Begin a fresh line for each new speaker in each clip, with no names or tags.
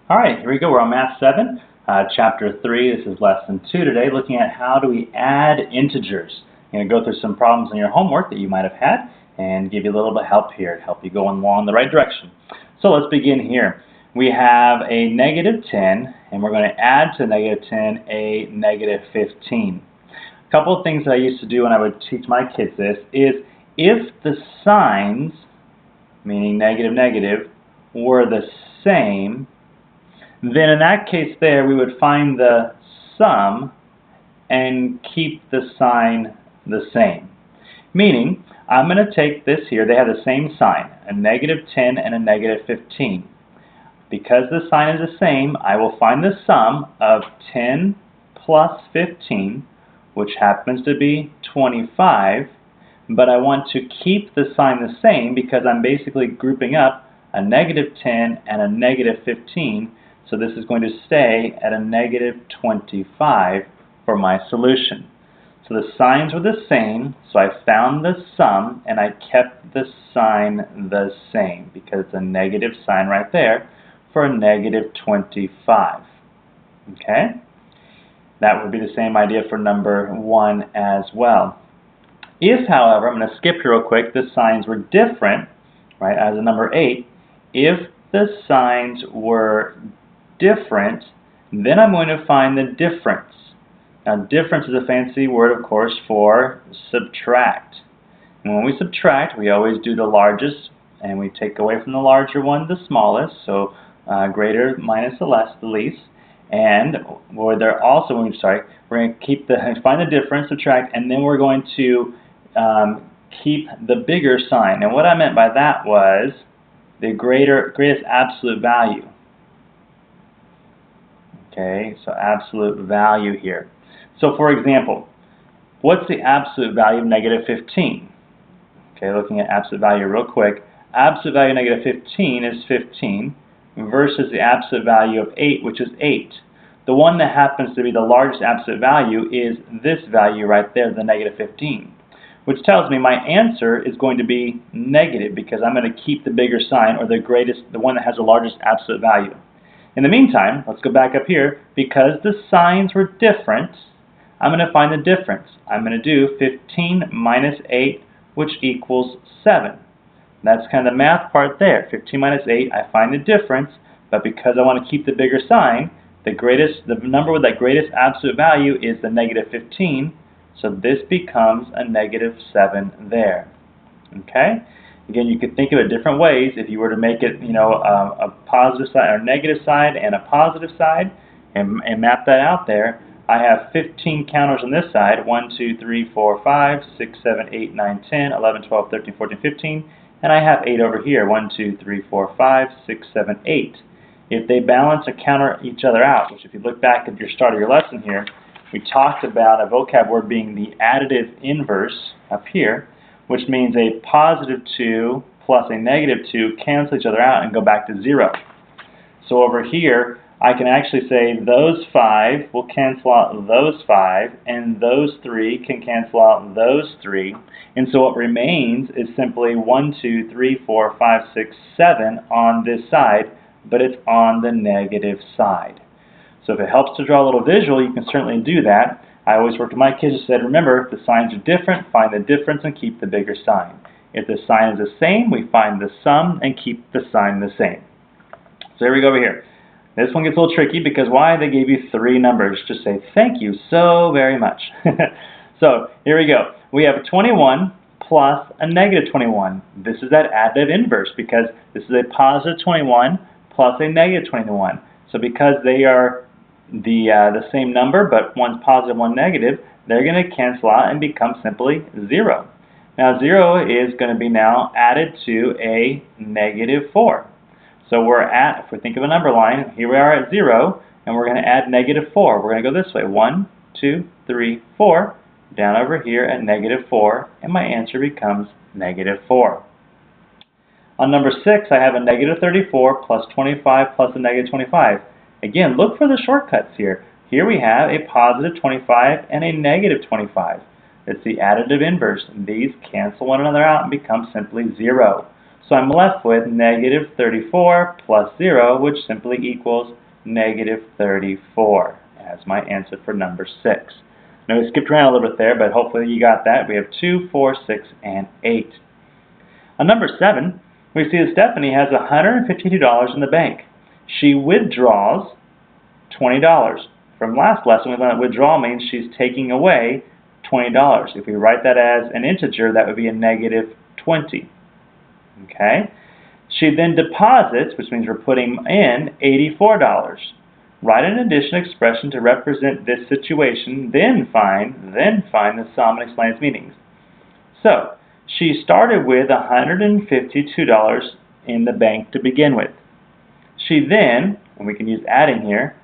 All right, here we go. We're on Math 7, Chapter 3. This is Lesson 2 today, looking at how do we add integers. I'm going to go through some problems in your homework that you might have had and give you a little bit of help here to help you go along the right direction. So let's begin here. We have a negative 10, and we're going to add to negative 10 a negative 15. A couple of things that I used to do when I would teach my kids this is if the signs, meaning negative, negative, were the same, then in that case there we would find the sum and keep the sign the same. Meaning, I'm going to take this here, they have the same sign, a negative 10 and a negative 15. Because the sign is the same, I will find the sum of 10 plus 15, which happens to be 25, but I want to keep the sign the same because I'm basically grouping up a negative 10 and a negative 15. So this is going to stay at a negative 25 for my solution. So the signs were the same, so I found the sum and I kept the sign the same because it's a negative sign right there for a negative 25. Okay? That would be the same idea for number 1 as well. If, however, I'm going to skip here real quick, the signs were different, right, as a number 8, if the signs were different, then I'm going to find the difference. Now, difference is a fancy word, of course, for subtract. And when we subtract, we always do the largest, and we take away from the larger one the smallest, so greater minus the less, the least. And we're going to find the difference, subtract, and then we're going to keep the bigger sign. And what I meant by that was the greatest absolute value. Okay, so absolute value here. So for example, what's the absolute value of negative 15? Okay, looking at absolute value real quick. Absolute value of negative 15 is 15 versus the absolute value of 8, which is 8. The one that happens to be the largest absolute value is this value right there, the negative 15. Which tells me my answer is going to be negative because I'm going to keep the bigger sign or the one that has the largest absolute value. In the meantime, let's go back up here. Because the signs were different, I'm going to find the difference. I'm going to do 15 minus 8, which equals 7. That's kind of the math part there. 15 minus 8, I find the difference, but because I want to keep the bigger sign, the number with that greatest absolute value is the negative 15, so this becomes a negative 7 there. Okay? Again, you could think of it different ways if you were to make it, a positive side or negative side and a positive side and map that out there. I have 15 counters on this side, 1, 2, 3, 4, 5, 6, 7, 8, 9, 10, 11, 12, 13, 14, 15, and I have 8 over here, 1, 2, 3, 4, 5, 6, 7, 8. If they balance or counter each other out, which if you look back at your start of your lesson here, we talked about a vocab word being the additive inverse up here, which means a positive 2 plus a negative 2 cancel each other out and go back to 0. So over here, I can actually say those 5 will cancel out those 5, and those 3 can cancel out those 3. And so what remains is simply 1, 2, 3, 4, 5, 6, 7 on this side, but it's on the negative side. So if it helps to draw a little visual, you can certainly do that. I always worked with my kids and said, remember, if the signs are different, find the difference and keep the bigger sign. If the sign is the same, we find the sum and keep the sign the same. So here we go over here. This one gets a little tricky because why? They gave you 3 numbers. Just say thank you so very much. So here we go. We have 21 plus a negative 21. This is that additive inverse because this is a positive 21 plus a negative 21. So because they are the same number, but one's positive, one negative, they're going to cancel out and become simply 0. Now 0 is going to be now added to a negative 4. So we're at, if we think of a number line, here we are at 0, and we're going to add negative 4. We're going to go this way, 1, 2, 3, 4, down over here at negative 4, and my answer becomes negative 4. On number 6, I have a negative 34 plus 25 plus a negative 25. Again, look for the shortcuts here. Here we have a positive 25 and a negative 25. It's the additive inverse. These cancel one another out and become simply 0. So I'm left with negative 34 plus 0, which simply equals negative 34 as my answer for number 6. Now we skipped around a little bit there, but hopefully you got that. We have 2, 4, 6, and 8. On number 7, we see that Stephanie has $152 in the bank. She withdraws $20. From last lesson, we learned that withdrawal means she's taking away $20. If we write that as an integer, that would be a negative 20. Okay? She then deposits, which means we're putting in $84. Write an addition expression to represent this situation, then find the sum and explain its meanings. So, she started with $152 in the bank to begin with. She then, and we can use adding here,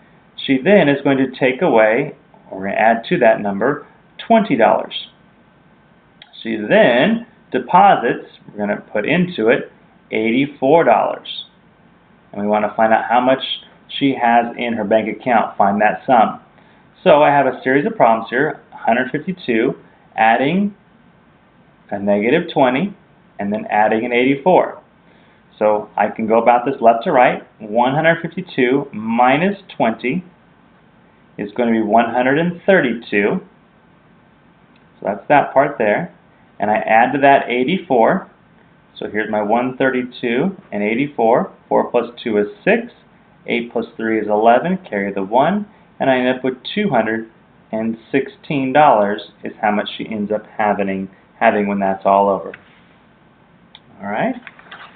she then is going to take away, or we're going to add to that number, $20. She then deposits, we're going to put into it, $84. And we want to find out how much she has in her bank account, find that sum. So I have a series of problems here, 152, adding a negative 20, and then adding an 84. So I can go about this left to right. 152 minus 20 is going to be 132. So that's that part there. And I add to that 84. So here's my 132 and 84. 4 plus 2 is 6. 8 plus 3 is 11. Carry the 1. And I end up with $216 is how much she ends up having when that's all over. Alright,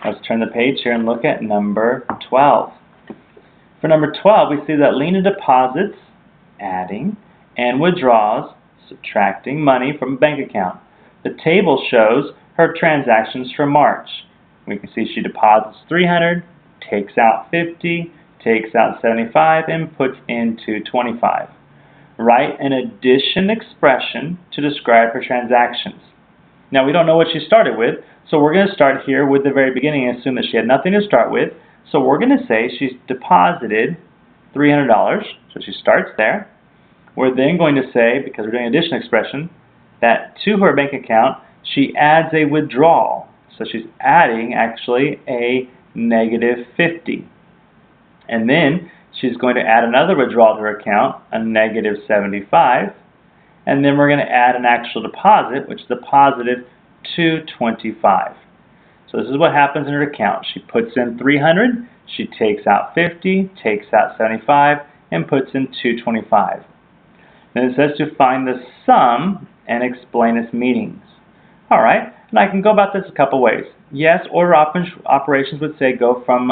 let's turn the page here and look at number 12. For number 12, we see that Lena deposits, adding, and withdraws, subtracting money from a bank account. The table shows her transactions for March. We can see she deposits $300, takes out $50, takes out $75, and puts in $225. Write an addition expression to describe her transactions. Now, we don't know what she started with, so we're going to start here with the very beginning and assume that she had nothing to start with. So we're going to say she's deposited $300, so she starts there. We're then going to say, because we're doing an addition expression, that to her bank account, she adds a withdrawal. So she's adding, actually, a negative 50. And then she's going to add another withdrawal to her account, a negative 75. And then we're going to add an actual deposit, which is a positive $225. So this is what happens in her account. She puts in $300, she takes out $50, takes out $75, and puts in $225. Then it says to find the sum and explain its meanings. Alright, and I can go about this a couple ways. Yes, order operations would say go from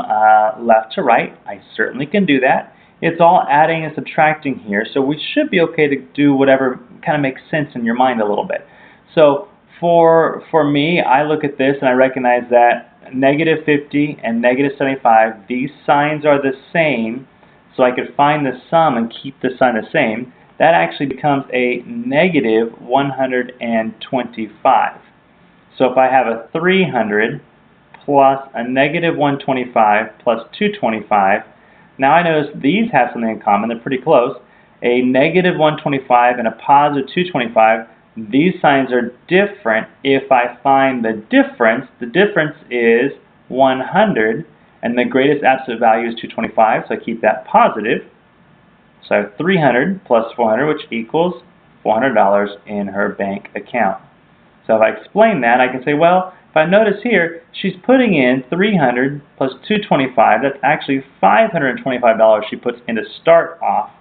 left to right. I certainly can do that. It's all adding and subtracting here, so we should be okay to do whatever kind of makes sense in your mind a little bit. So for me, I look at this and I recognize that negative 50 and negative 75, these signs are the same, so I could find the sum and keep the sign the same. That actually becomes a negative 125. So if I have a 300 plus a negative 125 plus 225, now I notice these have something in common. They're pretty close. A negative 125 and a positive 225, these signs are different. If I find the difference is 100, and the greatest absolute value is 225, so I keep that positive. So I have 300 plus 400, which equals $400 in her bank account. So if I explain that, I can say, well, if I notice here, she's putting in 300 plus 225. That's actually $525 she puts in to start off,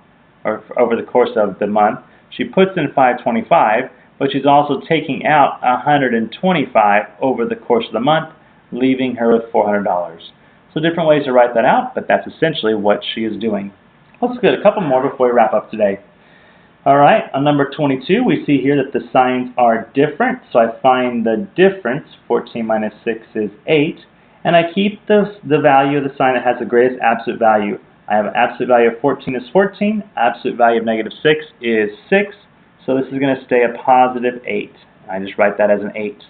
or over the course of the month. She puts in 525, but she's also taking out 125 over the course of the month, leaving her with $400. So different ways to write that out, but that's essentially what she is doing. Let's get a couple more before we wrap up today. Alright, on number 22, we see here that the signs are different, so I find the difference. 14 minus 6 is 8, and I keep the value of the sign that has the greatest absolute value. I have an absolute value of 14 is 14, absolute value of negative 6 is 6, so this is going to stay a positive 8. I just write that as an 8.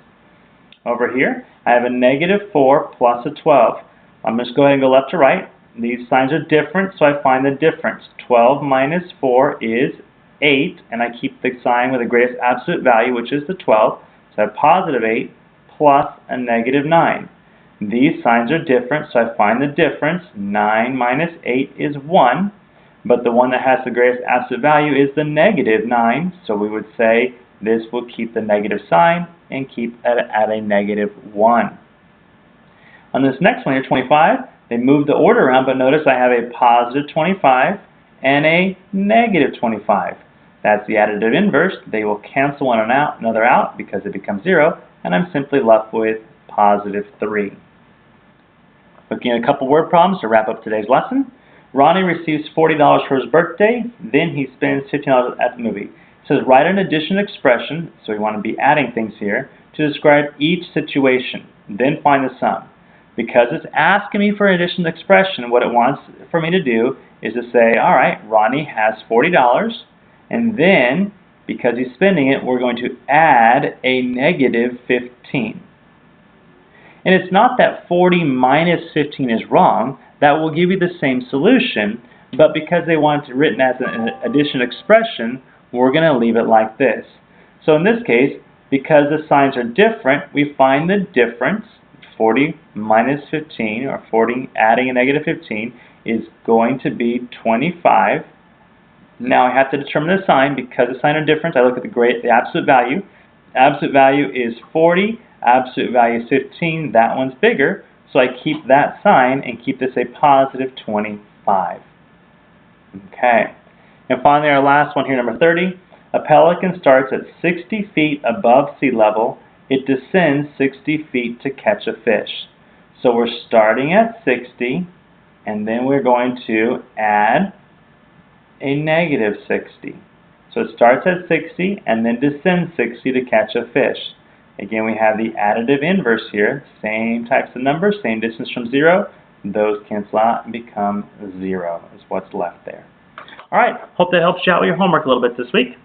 Over here, I have a negative 4 plus a 12. I'm just going to go left to right. These signs are different, so I find the difference. 12 minus 4 is 8, and I keep the sign with the greatest absolute value, which is the 12. So I have positive 8 plus a negative 9. These signs are different, so I find the difference. 9 minus 8 is 1, but the one that has the greatest absolute value is the negative 9, so we would say this will keep the negative sign and keep it at a negative 1. On this next one here, 25, they moved the order around, but notice I have a positive 25 and a negative 25. That's the additive inverse. They will cancel one another out because it becomes 0, and I'm simply left with positive 3. Looking at a couple word problems to wrap up today's lesson. Ronnie receives $40 for his birthday, then he spends $15 at the movie. It says write an addition expression, so we want to be adding things here, to describe each situation, then find the sum. Because it's asking me for an addition expression, what it wants for me to do is to say, alright, Ronnie has $40, and then, because he's spending it, we're going to add a negative 15. And it's not that 40 minus 15 is wrong. That will give you the same solution, but because they want it written as an addition expression, we're going to leave it like this. So in this case, because the signs are different, we find the difference. 40 minus 15, or 40 adding a negative 15, is going to be 25. Now I have to determine the sign. Because the signs are different, I look at the absolute value. Absolute value is 40, absolute value is 15, that one's bigger, so I keep that sign and keep this a positive 25. Okay, and finally our last one here, number 30. A pelican starts at 60 feet above sea level. It descends 60 feet to catch a fish. So we're starting at 60, and then we're going to add a negative 60. So it starts at 60 and then descends 60 to catch a fish. Again, we have the additive inverse here. Same types of numbers, same distance from 0. Those cancel out and become 0 is what's left there. Alright, hope that helps you out with your homework a little bit this week.